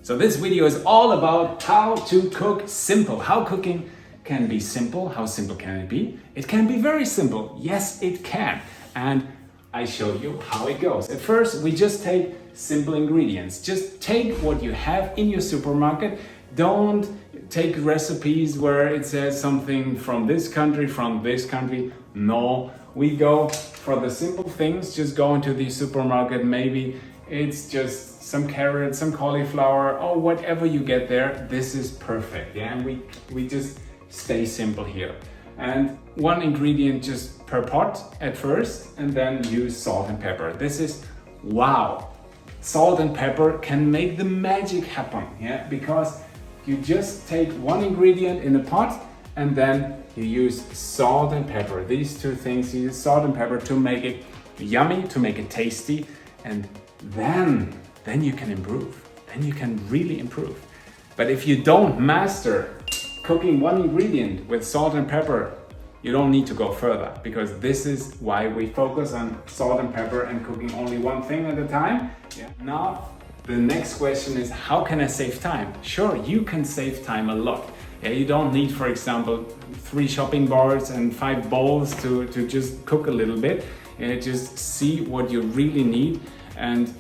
So this video is all about how to cook simple, how cooking can be simple. How simple can it be? It can be very simple. Yes, it can. And I show you how it goes. At first, we just take simple ingredients. Just take what you have in your supermarket. Don't take recipes where it says something from this country. No, we go for the simple things. Just go into the supermarket. Maybe it's just some carrots, some cauliflower, or whatever you get there. This is perfect. Yeah, and we just stay simple here. And one ingredient just per pot at first, and then use salt and pepper. This is wow. Salt and pepper can make the magic happen. Yeah, because you just take one ingredient in a pot and then you use salt and pepper. These two things, you use salt and pepper to make it yummy, to make it tasty, and then you can improve. Then you can really improve. But if you don't master cooking one ingredient with salt and pepper, you don't need to go further, because this is why we focus on salt and pepper and cooking only one thing at a time. Yeah. Now, the next question is, how can I save time? Sure, you can save time a lot. Yeah, you don't need, for example, 3 chopping boards and 5 bowls to just cook a little bit. Just see what you really need and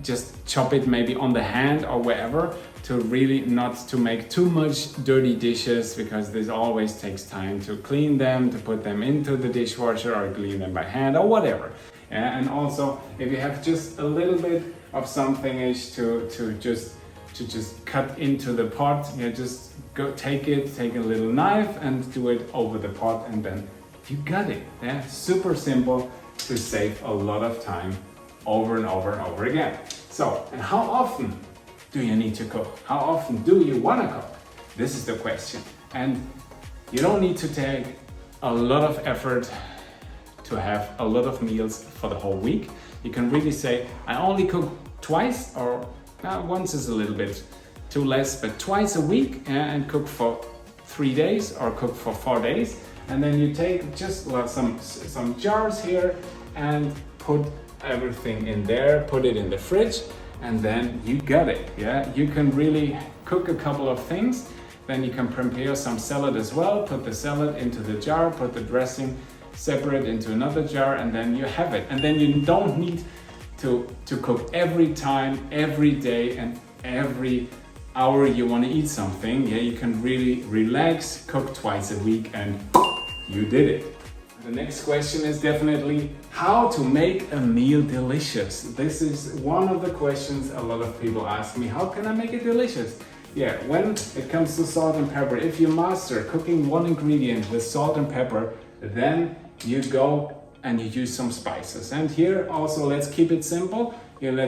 just chop it maybe on the hand or wherever, to really not to make too much dirty dishes, because this always takes time to clean them, to put them into the dishwasher or clean them by hand or whatever. And also, if you have just a little bit of something to just cut into the pot, just go take a little knife and do it over the pot, and then you got it. Yeah, super simple to save a lot of time over and over and over again. So, and how often do you need to cook? How often do you want to cook? This is the question. And you don't need to take a lot of effort to have a lot of meals for the whole week. You can really say, I only cook twice, or once is a little bit too less, but twice a week, and cook for 3 days or cook for 4 days. And then you take just some jars here and put everything in there, put it in the fridge, and then you got it. Yeah, you can really cook a couple of things. Then you can prepare some salad as well, put the salad into the jar, put the dressing separate into another jar, and then you have it. And then you don't need to cook every time, every day, and every hour you want to eat something. Yeah, you can really relax, cook twice a week, and you did it. The next question is definitely how to make a meal delicious. This is one of the questions a lot of people ask me. How can I make it delicious? Yeah, when it comes to salt and pepper, if you master cooking one ingredient with salt and pepper, then you go and you use some spices. And here also, let's keep it simple. Here,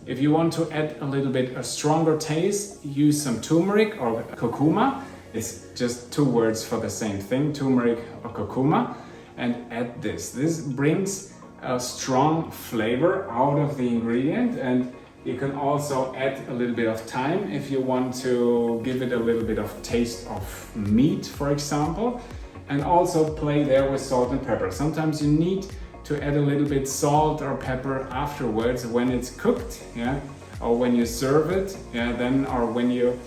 if you want to add a little bit a stronger taste, use some turmeric or curcuma. It's just 2 words for the same thing, turmeric or curcuma. And add this. This brings a strong flavor out of the ingredient, and you can also add a little bit of thyme if you want to give it a little bit of taste of meat, for example, and also play there with salt and pepper. Sometimes you need to add a little bit salt or pepper afterwards when it's cooked, yeah, or when you serve it, yeah, then, or when you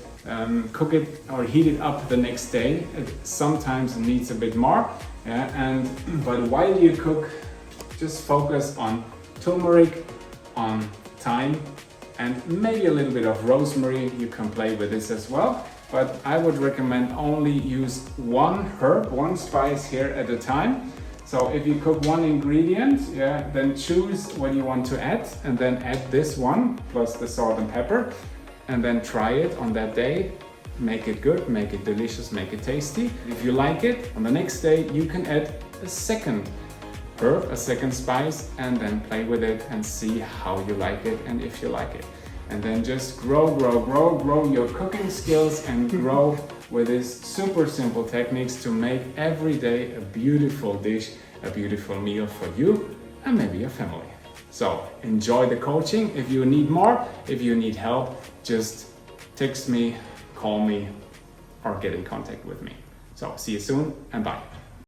cook it or heat it up the next day. It sometimes needs a bit more. Yeah, but while you cook, just focus on turmeric, on thyme, and maybe a little bit of rosemary. You can play with this as well, but I would recommend only use one herb, one spice here at a time. So if you cook one ingredient, yeah, then choose what you want to add, and then add this one plus the salt and pepper, and then try it on that day. Make it good, make it delicious, make it tasty. If you like it, on the next day you can add a second herb, a second spice, and then play with it and see how you like it and if you like it. And then just grow your cooking skills and grow with these super simple techniques to make every day a beautiful dish, a beautiful meal for you and maybe your family. So enjoy the coaching. If you need more, if you need help, just text me, call me, or get in contact with me. So see you soon, and bye.